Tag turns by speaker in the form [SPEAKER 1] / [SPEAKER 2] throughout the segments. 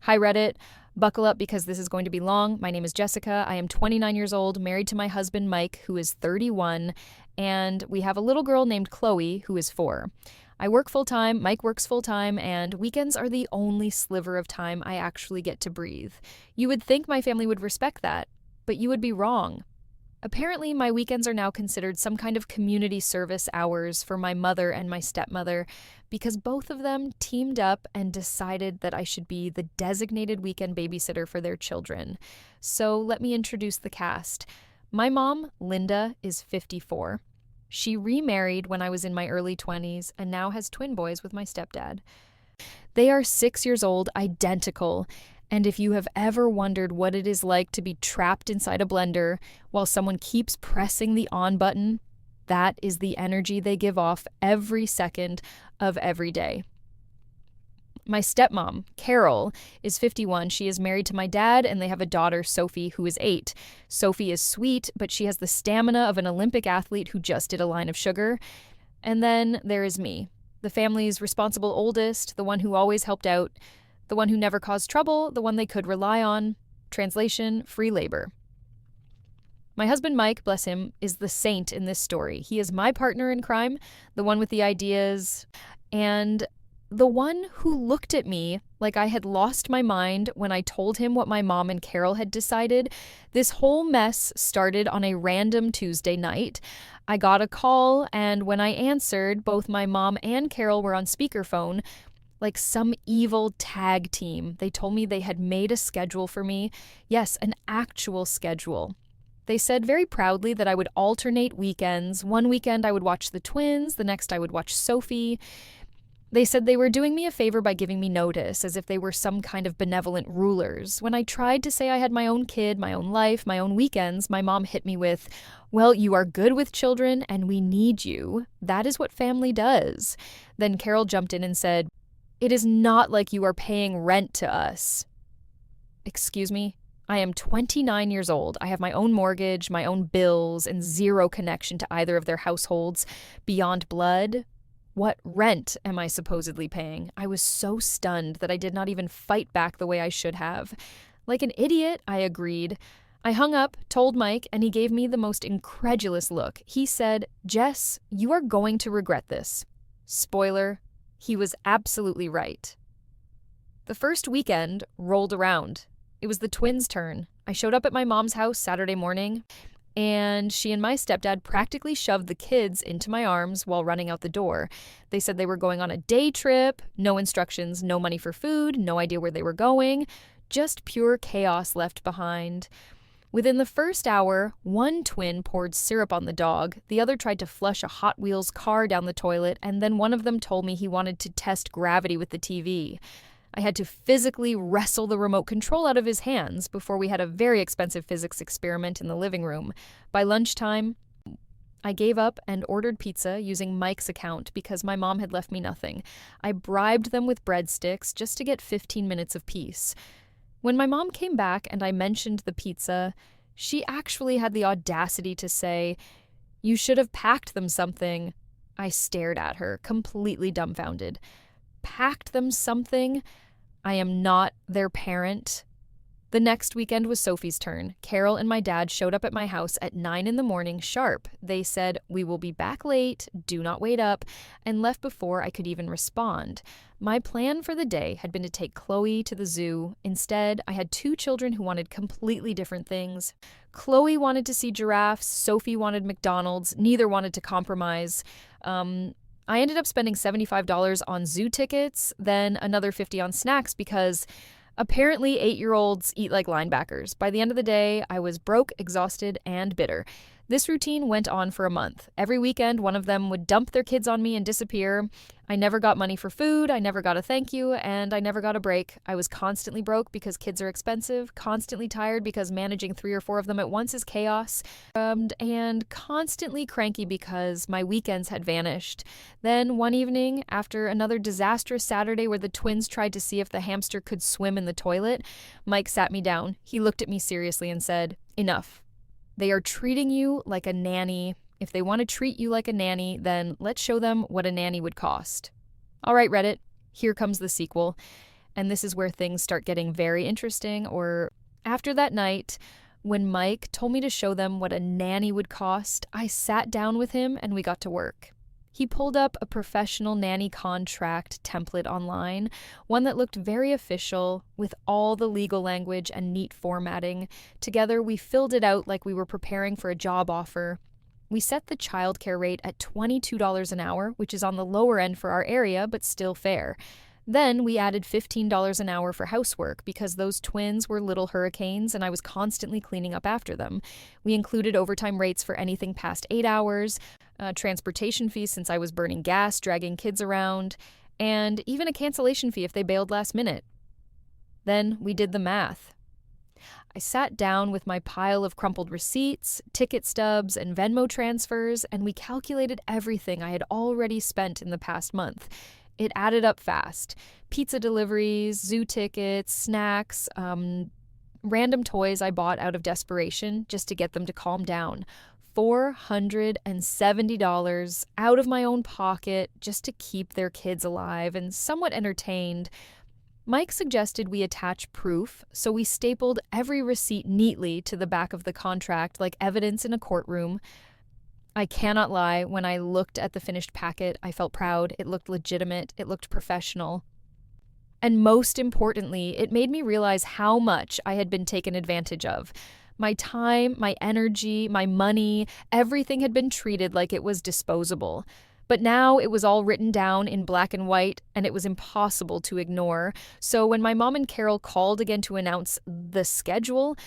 [SPEAKER 1] Hi, Reddit. Buckle up because this is going to be long. My name is Jessica. I am 29 years old, married to my husband, Mike, who is 31, and we have a little girl named Chloe, who is 4. I work full-time, Mike works full-time, and weekends are the only sliver of time I actually get to breathe. You would think my family would respect that, but you would be wrong. Apparently, my weekends are now considered some kind of community service hours for my mother and my stepmother because both of them teamed up and decided that I should be the designated weekend babysitter for their children. So let me introduce the cast. My mom, Linda, is 54. She remarried when I was in my early 20s and now has twin boys with my stepdad. They are 6 years old, identical. And if you have ever wondered what it is like to be trapped inside a blender while someone keeps pressing the on button, that is the energy they give off every second of every day. My stepmom, Carol, is 51. She is married to my dad, and they have a daughter, Sophie, who is 8. Sophie is sweet, but she has the stamina of an Olympic athlete who just did a line of sugar. And then there is me, the family's responsible oldest, the one who always helped out, the one who never caused trouble, the one they could rely on. Translation, free labor. My husband, Mike, bless him, is the saint in this story. He is my partner in crime, the one with the ideas, and the one who looked at me like I had lost my mind when I told him what my mom and Carol had decided. This whole mess started on a random Tuesday night. I got a call, and when I answered, both my mom and Carol were on speakerphone. Like some evil tag team. They told me they had made a schedule for me. Yes, an actual schedule. They said very proudly that I would alternate weekends. One weekend I would watch the twins, the next I would watch Sophie. They said they were doing me a favor by giving me notice, as if they were some kind of benevolent rulers. When I tried to say I had my own kid, my own life, my own weekends, my mom hit me with, "Well, you are good with children and we need you. That is what family does." Then Carol jumped in and said, "It is not like you are paying rent to us." Excuse me? I am 29 years old. I have my own mortgage, my own bills, and zero connection to either of their households beyond blood. What rent am I supposedly paying? I was so stunned that I did not even fight back the way I should have. Like an idiot, I agreed. I hung up, told Mike, and he gave me the most incredulous look. He said, "Jess, you are going to regret this." Spoiler, he was absolutely right. The first weekend rolled around. It was the twins' turn. I showed up at my mom's house Saturday morning, and she and my stepdad practically shoved the kids into my arms while running out the door. They said they were going on a day trip, no instructions, no money for food, no idea where they were going, just pure chaos left behind. Within the first hour, one twin poured syrup on the dog, the other tried to flush a Hot Wheels car down the toilet, and then one of them told me he wanted to test gravity with the TV. I had to physically wrestle the remote control out of his hands before we had a very expensive physics experiment in the living room. By lunchtime, I gave up and ordered pizza using Mike's account because my mom had left me nothing. I bribed them with breadsticks just to get 15 minutes of peace. When my mom came back and I mentioned the pizza, she actually had the audacity to say, "You should have packed them something." I stared at her, completely dumbfounded. Packed them something? I am not their parent. The next weekend was Sophie's turn. Carol and my dad showed up at my house at 9 in the morning sharp. They said, "We will be back late, do not wait up," and left before I could even respond. My plan for the day had been to take Chloe to the zoo. Instead, I had 2 children who wanted completely different things. Chloe wanted to see giraffes, Sophie wanted McDonald's, neither wanted to compromise. I ended up spending $75 on zoo tickets, then another $50 on snacks because apparently 8-year-olds eat like linebackers. By the end of the day, I was broke, exhausted, and bitter. This routine went on for a month. Every weekend, one of them would dump their kids on me and disappear. I never got money for food, I never got a thank you, and I never got a break. I was constantly broke because kids are expensive, constantly tired because managing 3 or 4 of them at once is chaos, and constantly cranky because my weekends had vanished. Then one evening, after another disastrous Saturday where the twins tried to see if the hamster could swim in the toilet, Mike sat me down. He looked at me seriously and said, "Enough. They are treating you like a nanny. If they want to treat you like a nanny, then let's show them what a nanny would cost." All right, Reddit, here comes the sequel. And this is where things start getting very interesting. Or after that night, when Mike told me to show them what a nanny would cost, I sat down with him and we got to work. He pulled up a professional nanny contract template online, one that looked very official, with all the legal language and neat formatting. Together, we filled it out like we were preparing for a job offer. We set the childcare rate at $22 an hour, which is on the lower end for our area, but still fair. Then we added $15 an hour for housework because those twins were little hurricanes and I was constantly cleaning up after them. We included overtime rates for anything past 8 hours, transportation fees since I was burning gas, dragging kids around, and even a cancellation fee if they bailed last minute. Then we did the math. I sat down with my pile of crumpled receipts, ticket stubs, and Venmo transfers, and we calculated everything I had already spent in the past month. It added up fast. Pizza deliveries, zoo tickets, snacks, random toys I bought out of desperation just to get them to calm down. $470 out of my own pocket just to keep their kids alive and somewhat entertained. Mike suggested we attach proof, so we stapled every receipt neatly to the back of the contract like evidence in a courtroom. I cannot lie, when I looked at the finished packet, I felt proud. It looked legitimate. It looked professional. And most importantly, it made me realize how much I had been taken advantage of. My time, my energy, my money, everything had been treated like it was disposable. But now it was all written down in black and white, and it was impossible to ignore. So when my mom and Carol called again to announce the schedule,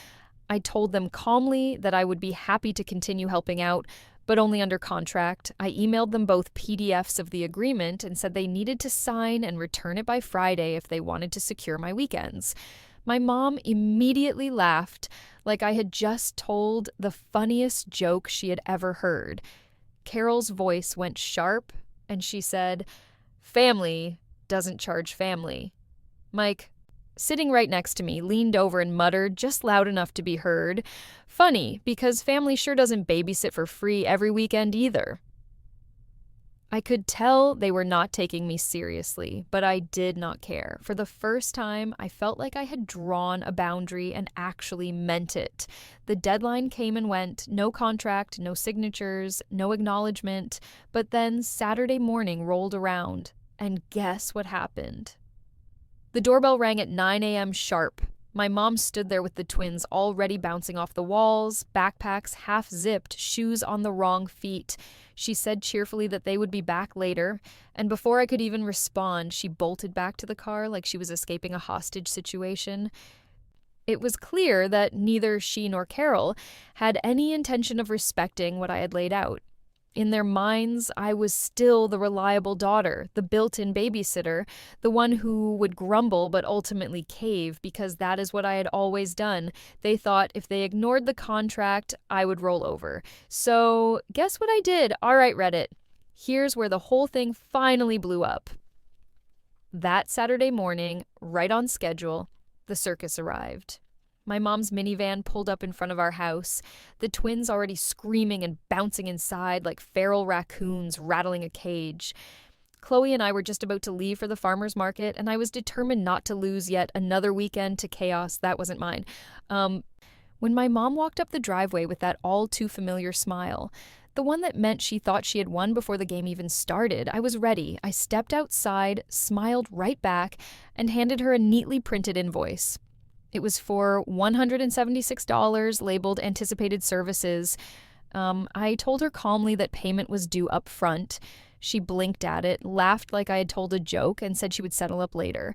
[SPEAKER 1] I told them calmly that I would be happy to continue helping out, but only under contract. I emailed them both PDFs of the agreement and said they needed to sign and return it by Friday if they wanted to secure my weekends. My mom immediately laughed like I had just told the funniest joke she had ever heard. Carol's voice went sharp and she said, "Family doesn't charge family." Mike, sitting right next to me, leaned over and muttered just loud enough to be heard, "Funny, because family sure doesn't babysit for free every weekend either." I could tell they were not taking me seriously, but I did not care. For the first time, I felt like I had drawn a boundary and actually meant it. The deadline came and went, no contract, no signatures, no acknowledgement, but then Saturday morning rolled around, and guess what happened? The doorbell rang at 9 a.m. sharp. My mom stood there with the twins already bouncing off the walls, backpacks half zipped, shoes on the wrong feet. She said cheerfully that they would be back later, and before I could even respond, she bolted back to the car like she was escaping a hostage situation. It was clear that neither she nor Carol had any intention of respecting what I had laid out. In their minds, I was still the reliable daughter, the built-in babysitter, the one who would grumble but ultimately cave because that is what I had always done. They thought if they ignored the contract, I would roll over. So guess what I did? All right, Reddit. Here's where the whole thing finally blew up. That Saturday morning, right on schedule, the circus arrived. My mom's minivan pulled up in front of our house, the twins already screaming and bouncing inside like feral raccoons rattling a cage. Chloe and I were just about to leave for the farmer's market, and I was determined not to lose yet another weekend to chaos that wasn't mine. When my mom walked up the driveway with that all-too-familiar smile, the one that meant she thought she had won before the game even started, I was ready. I stepped outside, smiled right back, and handed her a neatly printed invoice. It was for $176, labeled anticipated services. I told her calmly that payment was due up front. She blinked at it, laughed like I had told a joke, and said she would settle up later.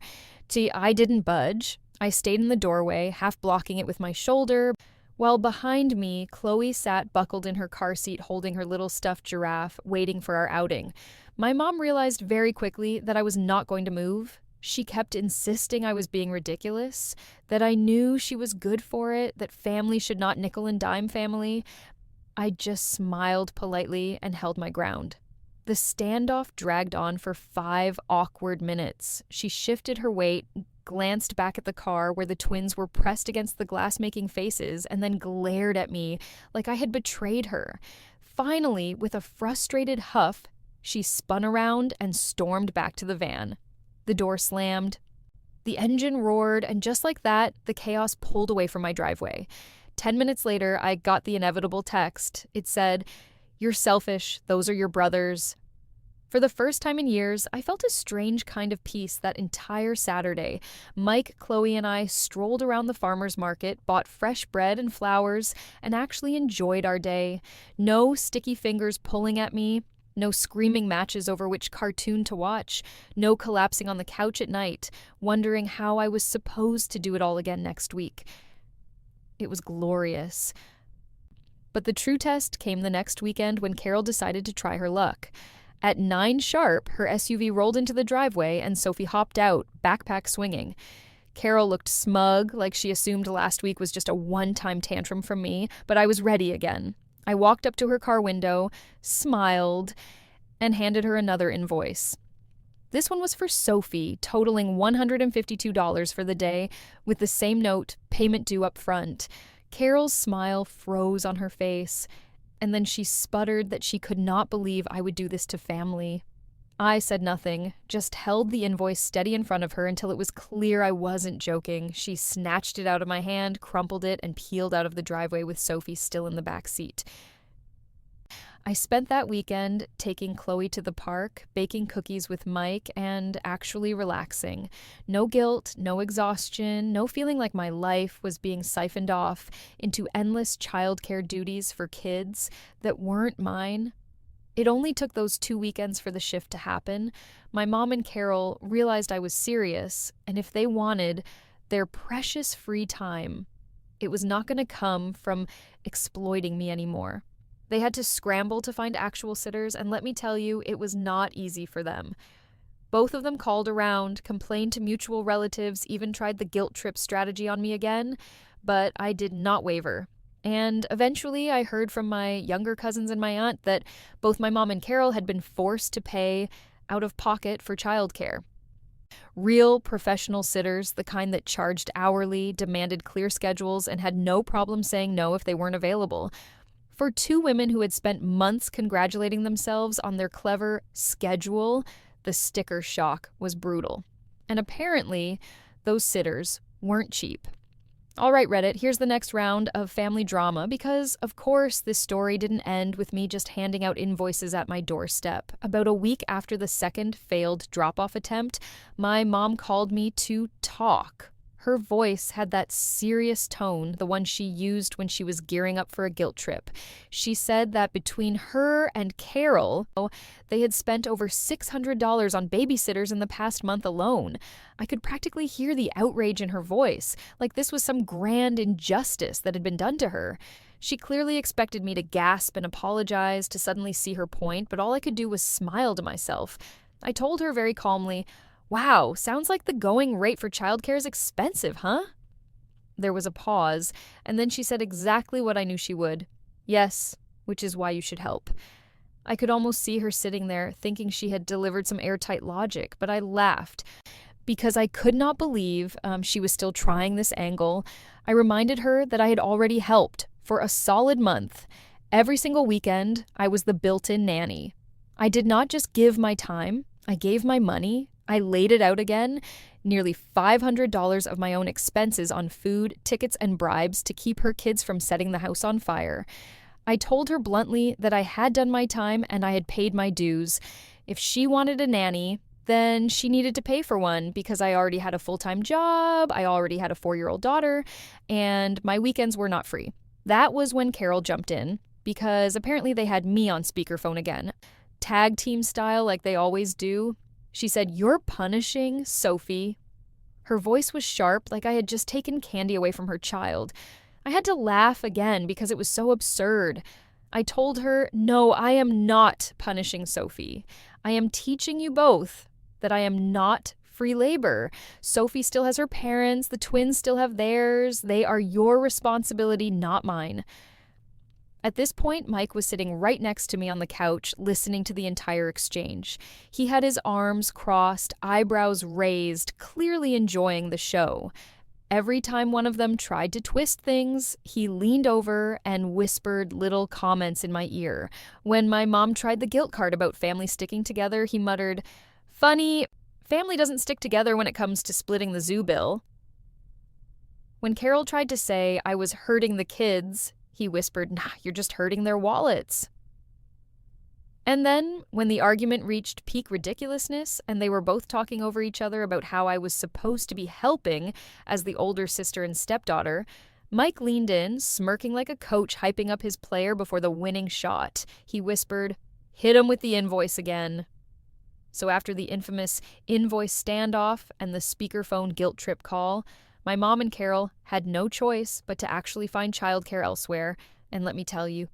[SPEAKER 1] See, I didn't budge. I stayed in the doorway, half blocking it with my shoulder, while behind me, Chloe sat buckled in her car seat holding her little stuffed giraffe, waiting for our outing. My mom realized very quickly that I was not going to move. She kept insisting I was being ridiculous, that I knew she was good for it, that family should not nickel and dime family. I just smiled politely and held my ground. The standoff dragged on for 5 awkward minutes. She shifted her weight, glanced back at the car where the twins were pressed against the glass making faces, and then glared at me like I had betrayed her. Finally, with a frustrated huff, she spun around and stormed back to the van. The door slammed. The engine roared, and just like that, the chaos pulled away from my driveway. 10 minutes later, I got the inevitable text. It said, "You're selfish. Those are your brothers." For the first time in years, I felt a strange kind of peace that entire Saturday. Mike, Chloe, and I strolled around the farmer's market, bought fresh bread and flowers, and actually enjoyed our day. No sticky fingers pulling at me, no screaming matches over which cartoon to watch, no collapsing on the couch at night, wondering how I was supposed to do it all again next week. It was glorious. But the true test came the next weekend when Carol decided to try her luck. At 9 sharp, her SUV rolled into the driveway and Sophie hopped out, backpack swinging. Carol looked smug, like she assumed last week was just a one-time tantrum from me, but I was ready again. I walked up to her car window, smiled, and handed her another invoice. This one was for Sophie, totaling $152 for the day, with the same note, payment due up front. Carol's smile froze on her face, and then she sputtered that she could not believe I would do this to family. I said nothing, just held the invoice steady in front of her until it was clear I wasn't joking. She snatched it out of my hand, crumpled it, and peeled out of the driveway with Sophie still in the back seat. I spent that weekend taking Chloe to the park, baking cookies with Mike, and actually relaxing. No guilt, no exhaustion, no feeling like my life was being siphoned off into endless childcare duties for kids that weren't mine. It only took those 2 weekends for the shift to happen. My mom and Carol realized I was serious, and if they wanted their precious free time, it was not going to come from exploiting me anymore. They had to scramble to find actual sitters, and let me tell you, it was not easy for them. Both of them called around, complained to mutual relatives, even tried the guilt trip strategy on me again, but I did not waver. And eventually I heard from my younger cousins and my aunt that both my mom and Carol had been forced to pay out of pocket for childcare. Real professional sitters, the kind that charged hourly, demanded clear schedules, and had no problem saying no if they weren't available. For 2 women who had spent months congratulating themselves on their clever schedule, the sticker shock was brutal. And apparently, those sitters weren't cheap. All right, Reddit, here's the next round of family drama because, of course, this story didn't end with me just handing out invoices at my doorstep. About a week after the second failed drop-off attempt, my mom called me to talk. Her voice had that serious tone, the one she used when she was gearing up for a guilt trip. She said that between her and Carol, they had spent over $600 on babysitters in the past month alone. I could practically hear the outrage in her voice, like this was some grand injustice that had been done to her. She clearly expected me to gasp and apologize, to suddenly see her point, but all I could do was smile to myself. I told her very calmly, "Wow, sounds like the going rate for childcare is expensive, huh?" There was a pause, and then she said exactly what I knew she would. "Yes, which is why you should help." I could almost see her sitting there, thinking she had delivered some airtight logic, but I laughed. Because I could not believe she was still trying this angle, I reminded her that I had already helped for a solid month. Every single weekend, I was the built-in nanny. I did not just give my time, I gave my money. I laid it out again, nearly $500 of my own expenses on food, tickets, and bribes to keep her kids from setting the house on fire. I told her bluntly that I had done my time and I had paid my dues. If she wanted a nanny, then she needed to pay for one because I already had a full-time job, I already had a 4-year-old daughter, and my weekends were not free. That was when Carol jumped in, because apparently they had me on speakerphone again. Tag team style like they always do. She said, "You're punishing Sophie." Her voice was sharp, like I had just taken candy away from her child. I had to laugh again because it was so absurd. I told her, "No, I am not punishing Sophie. I am teaching you both that I am not free labor. Sophie still has her parents, the twins still have theirs. They are your responsibility, not mine." At this point, Mike was sitting right next to me on the couch, listening to the entire exchange. He had his arms crossed, eyebrows raised, clearly enjoying the show. Every time one of them tried to twist things, he leaned over and whispered little comments in my ear. When my mom tried the guilt card about family sticking together, he muttered, "Funny, Family doesn't stick together when it comes to splitting the zoo bill. When Carol tried to say I was hurting the kids, he whispered, "Nah, you're just hurting their wallets." And then, when the argument reached peak ridiculousness and they were both talking over each other about how I was supposed to be helping as the older sister and stepdaughter, Mike leaned in, smirking like a coach hyping up his player before the winning shot. He whispered, "Hit him with the invoice again." So after the infamous invoice standoff and the speakerphone guilt trip call, my mom and Carol had no choice but to actually find childcare elsewhere. And let me tell you,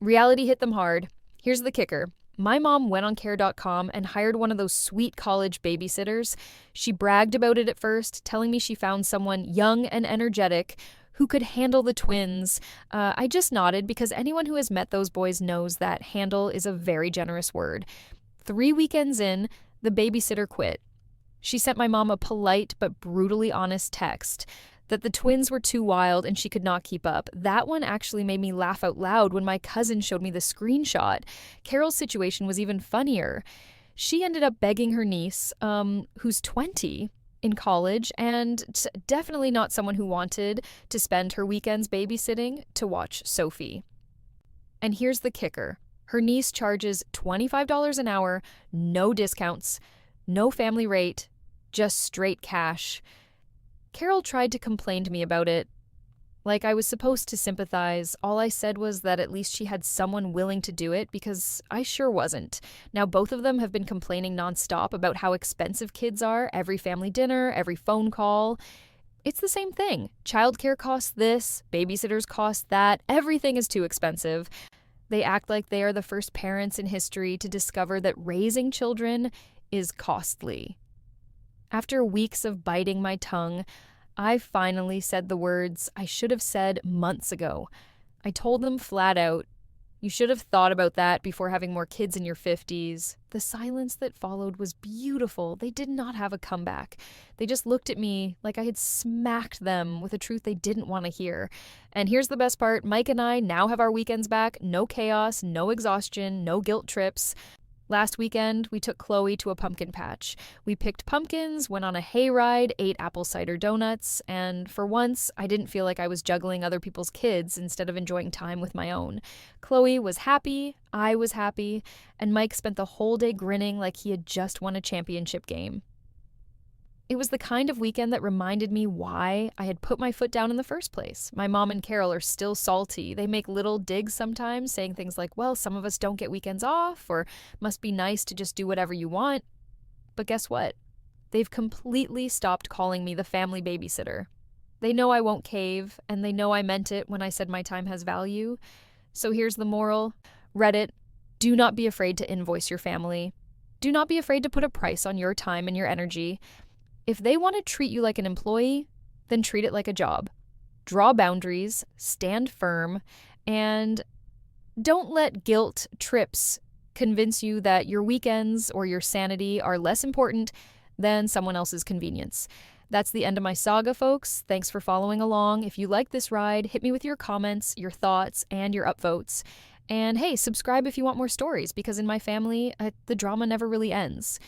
[SPEAKER 1] reality hit them hard. Here's the kicker. My mom went on care.com and hired one of those sweet college babysitters. She bragged about it at first, telling me she found someone young and energetic who could handle the twins. I just nodded because anyone who has met those boys knows that handle is a very generous word. 3 weekends in, the babysitter quit. She sent my mom a polite but brutally honest text that the twins were too wild and she could not keep up. That one actually made me laugh out loud when my cousin showed me the screenshot. Carol's situation was even funnier. She ended up begging her niece, who's 20, in college, and definitely not someone who wanted to spend her weekends babysitting, to watch Sophie. And here's the kicker. Her niece charges $25 an hour, no discounts, no family rate, just straight cash. Carol tried to complain to me about it. Like I was supposed to sympathize. All I said was that at least she had someone willing to do it, because I sure wasn't. Now both of them have been complaining nonstop about how expensive kids are, every family dinner, every phone call. It's the same thing. Childcare costs this, babysitters cost that, everything is too expensive. They act like they are the first parents in history to discover that raising children is costly. After weeks of biting my tongue, I finally said the words I should have said months ago. I told them flat out, "You should have thought about that before having more kids in your 50s. The silence that followed was beautiful. They did not have a comeback. They just looked at me like I had smacked them with a truth they didn't want to hear. And here's the best part. Mike and I now have our weekends back. No chaos, no exhaustion, no guilt trips. Last weekend, we took Chloe to a pumpkin patch. We picked pumpkins, went on a hayride, ate apple cider donuts, and for once, I didn't feel like I was juggling other people's kids instead of enjoying time with my own. Chloe was happy, I was happy, and Mike spent the whole day grinning like he had just won a championship game. It was the kind of weekend that reminded me why I had put my foot down in the first place. My mom and Carol are still salty. They make little digs sometimes, saying things like, "Well, some of us don't get weekends off," or "must be nice to just do whatever you want." But guess what? They've completely stopped calling me the family babysitter. They know I won't cave, and they know I meant it when I said my time has value. So here's the moral. Reddit, do not be afraid to invoice your family. Do not be afraid to put a price on your time and your energy. If they want to treat you like an employee, then treat it like a job. Draw boundaries, stand firm, and don't let guilt trips convince you that your weekends or your sanity are less important than someone else's convenience. That's the end of my saga, folks. Thanks for following along. If you like this ride, hit me with your comments, your thoughts, and your upvotes. And hey, subscribe if you want more stories, because in my family, the drama never really ends.